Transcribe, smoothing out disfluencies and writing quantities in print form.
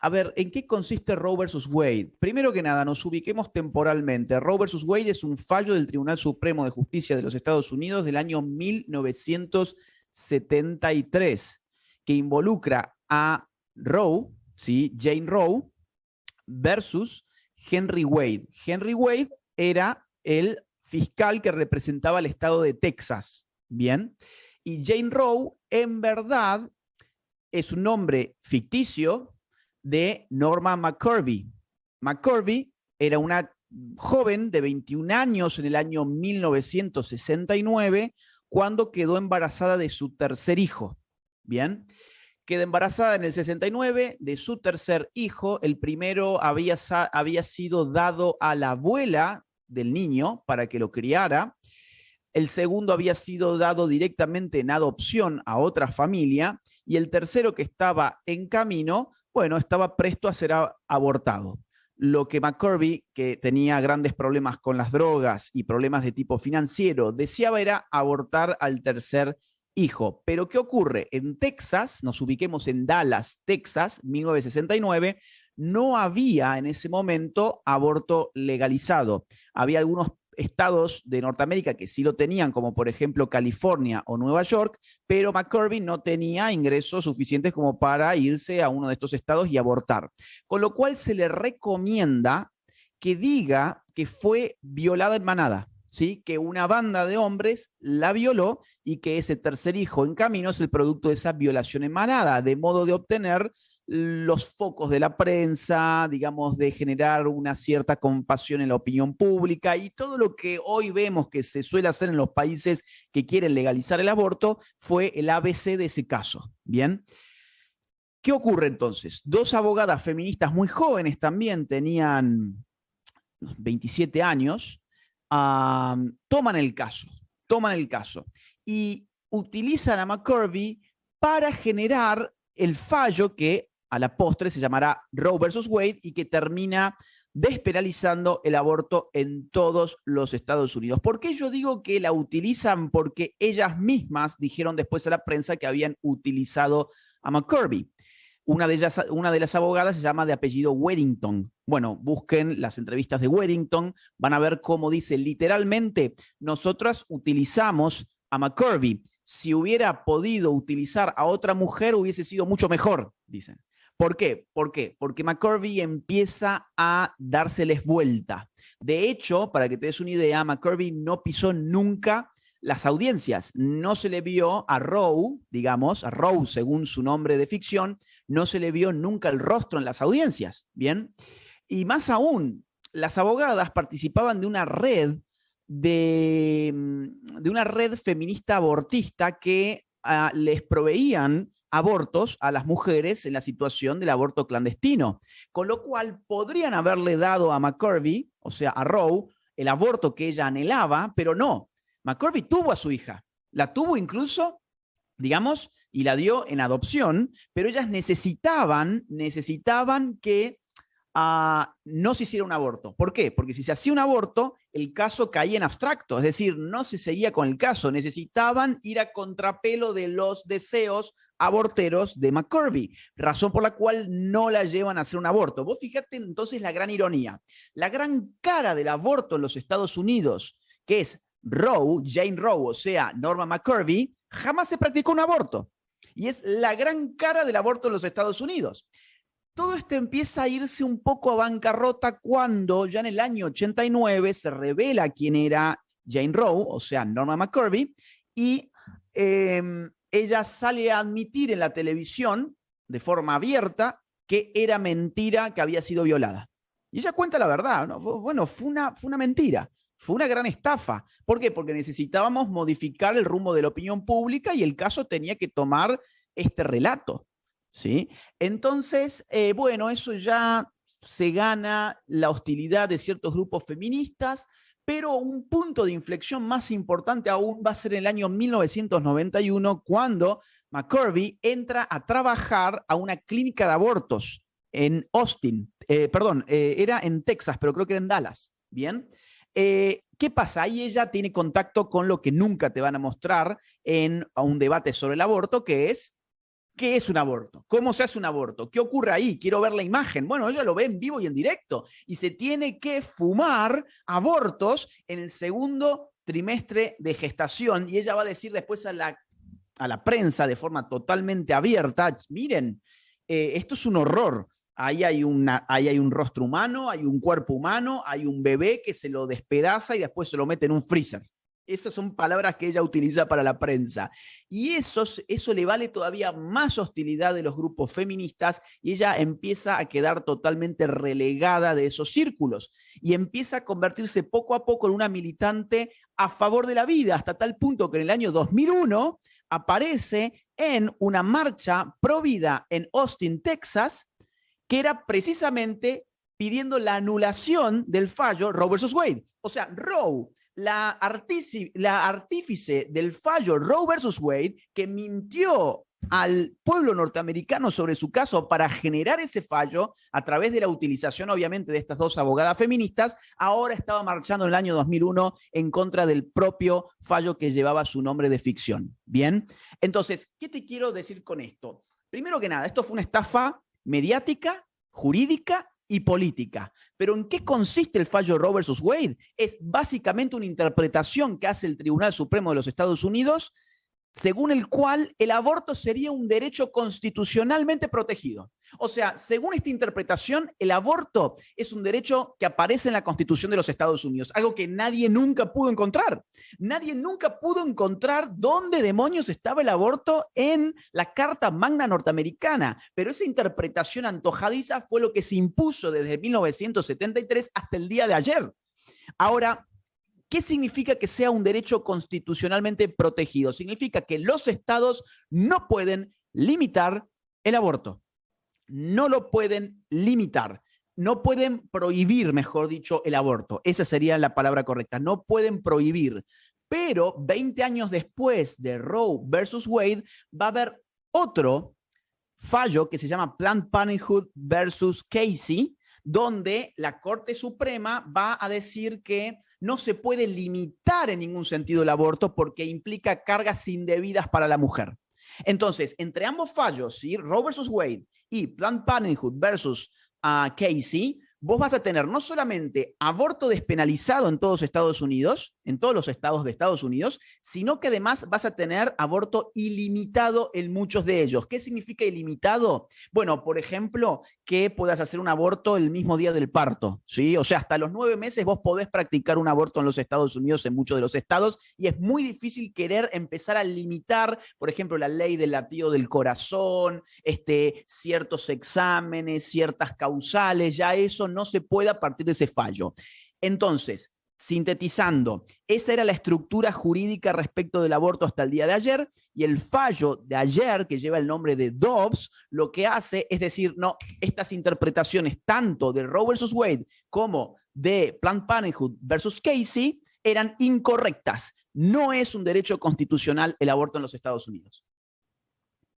A ver, ¿en qué consiste Roe versus Wade? Primero que nada, nos ubiquemos temporalmente. Roe versus Wade es un fallo del Tribunal Supremo de Justicia de los Estados Unidos del año 1973 que involucra a Roe, ¿sí? Jane Roe, versus Henry Wade. Henry Wade era el fiscal que representaba al estado de Texas, ¿bien? Y Jane Roe, en verdad, es un nombre ficticio de Norma McCorvey. McCorvey era una joven de 21 años en el año 1969 cuando quedó embarazada de su tercer hijo. Bien, queda embarazada en el 69 de su tercer hijo. El primero había sido dado a la abuela del niño para que lo criara. El segundo había sido dado directamente en adopción a otra familia. Y el tercero, que estaba en camino, bueno, estaba presto a ser abortado. Lo que McCorvey, que tenía grandes problemas con las drogas y problemas de tipo financiero, deseaba era abortar al tercer hijo. Pero ¿qué ocurre? En Texas, nos ubiquemos en Dallas, Texas, 1969, no había en ese momento aborto legalizado. Había algunos estados de Norteamérica que sí lo tenían, como por ejemplo California o Nueva York, pero McCorvey no tenía ingresos suficientes como para irse a uno de estos estados y abortar. Con lo cual se le recomienda que diga que fue violada en manada, ¿sí? Que una banda de hombres la violó y que ese tercer hijo en camino es el producto de esa violación en manada, de modo de obtener los focos de la prensa, digamos, de generar una cierta compasión en la opinión pública y todo lo que hoy vemos que se suele hacer en los países que quieren legalizar el aborto fue el ABC de ese caso. Bien. ¿Qué ocurre entonces? Dos abogadas feministas muy jóvenes también, tenían 27 años, toman el caso y utilizan a McCorvey para generar el fallo que a la postre se llamará Roe versus Wade y que termina despenalizando el aborto en todos los Estados Unidos. ¿Por qué yo digo que la utilizan? Porque ellas mismas dijeron después a la prensa que habían utilizado a McCorvey. Una de las abogadas se llama de apellido Weddington. Bueno, busquen las entrevistas de Weddington, van a ver cómo dice literalmente, nosotras utilizamos a McCorvey. Si hubiera podido utilizar a otra mujer, hubiese sido mucho mejor, dicen. ¿Por qué? Porque McCorvey empieza a dárseles vuelta. De hecho, para que te des una idea, McCorvey no pisó nunca las audiencias. No se le vio a Roe, digamos, a Roe según su nombre de ficción, no se le vio nunca el rostro en las audiencias. Bien. Y más aún, las abogadas participaban de una red de una red feminista abortista que les proveían abortos a las mujeres en la situación del aborto clandestino, con lo cual podrían haberle dado a McCorvey, o sea, a Roe, el aborto que ella anhelaba, pero no. McCorvey tuvo a su hija, la tuvo incluso, digamos, y la dio en adopción, pero ellas necesitaban que no se hiciera un aborto. ¿Por qué? Porque si se hacía un aborto, el caso caía en abstracto, es decir, no se seguía con el caso, necesitaban ir a contrapelo de los deseos aborteros de McCorvey, razón por la cual no la llevan a hacer un aborto. Vos fíjate entonces la gran ironía, la gran cara del aborto en los Estados Unidos, que es Roe, Jane Roe, o sea, Norma McCorvey, jamás se practicó un aborto. Y es la gran cara del aborto en los Estados Unidos. Todo esto empieza a irse un poco a bancarrota cuando ya en el año 89 se revela quién era Jane Roe, o sea, Norma McCorvey, y ella sale a admitir en la televisión de forma abierta que era mentira que había sido violada. Y ella cuenta la verdad, ¿no? Bueno, fue una mentira. Fue una gran estafa. ¿Por qué? Porque necesitábamos modificar el rumbo de la opinión pública y el caso tenía que tomar este relato. ¿Sí? Entonces, bueno, eso ya se gana la hostilidad de ciertos grupos feministas, pero un punto de inflexión más importante aún va a ser en el año 1991, cuando McCorvey entra a trabajar a una clínica de abortos en Austin, era en Texas, pero creo que era en Dallas, ¿bien? ¿Qué pasa? Ahí ella tiene contacto con lo que nunca te van a mostrar en un debate sobre el aborto, que es ¿Qué es un aborto? ¿Cómo se hace un aborto? ¿Qué ocurre ahí? Quiero ver la imagen. Bueno, ella lo ve en vivo y en directo. Y se tiene que fumar abortos en el segundo trimestre de gestación. Y ella va a decir después a la prensa de forma totalmente abierta, miren, esto es un horror. Ahí hay un rostro humano, hay un cuerpo humano, hay un bebé que se lo despedaza y después se lo mete en un freezer. Esas son palabras que ella utiliza para la prensa. Y eso le vale todavía más hostilidad de los grupos feministas y ella empieza a quedar totalmente relegada de esos círculos y empieza a convertirse poco a poco en una militante a favor de la vida, hasta tal punto que en el año 2001 aparece en una marcha pro vida en Austin, Texas, que era precisamente pidiendo la anulación del fallo Roe versus Wade. O sea, Roe, la artífice del fallo Roe versus Wade, que mintió al pueblo norteamericano sobre su caso para generar ese fallo a través de la utilización, obviamente, de estas dos abogadas feministas, ahora estaba marchando en el año 2001 en contra del propio fallo que llevaba su nombre de ficción. Bien, entonces, ¿qué te quiero decir con esto? Primero que nada, esto fue una estafa mediática, jurídica y política. Pero ¿en qué consiste el fallo Roe versus Wade? Es básicamente una interpretación que hace el Tribunal Supremo de los Estados Unidos, según el cual el aborto sería un derecho constitucionalmente protegido. O sea, según esta interpretación, el aborto es un derecho que aparece en la Constitución de los Estados Unidos, algo que nadie nunca pudo encontrar. Nadie nunca pudo encontrar dónde demonios estaba el aborto en la Carta Magna norteamericana, pero esa interpretación antojadiza fue lo que se impuso desde 1973 hasta el día de ayer. Ahora, ¿qué significa que sea un derecho constitucionalmente protegido? Significa que los estados no pueden limitar el aborto. No lo pueden limitar. No pueden prohibir, mejor dicho, el aborto. Esa sería la palabra correcta. No pueden prohibir. Pero 20 años después de Roe versus Wade, va a haber otro fallo que se llama Planned Parenthood versus Casey, donde la Corte Suprema va a decir que no se puede limitar en ningún sentido el aborto porque implica cargas indebidas para la mujer. Entonces, entre ambos fallos, ¿sí? Roe versus Wade y Planned Parenthood versus Casey, vos vas a tener no solamente aborto despenalizado en todos Estados Unidos, en todos los estados de Estados Unidos, sino que además vas a tener aborto ilimitado en muchos de ellos. ¿Qué significa ilimitado? Bueno, por ejemplo, que puedas hacer un aborto el mismo día del parto, ¿sí? O sea, hasta los 9 meses vos podés practicar un aborto en los Estados Unidos, en muchos de los estados, y es muy difícil querer empezar a limitar, por ejemplo, la ley del latido del corazón, ciertos exámenes, ciertas causales, ya eso no se puede a partir de ese fallo. Entonces, sintetizando, esa era la estructura jurídica respecto del aborto hasta el día de ayer, y el fallo de ayer, que lleva el nombre de Dobbs, lo que hace es decir, no, estas interpretaciones tanto de Roe versus Wade como de Planned Parenthood versus Casey eran incorrectas. No es un derecho constitucional el aborto en los Estados Unidos.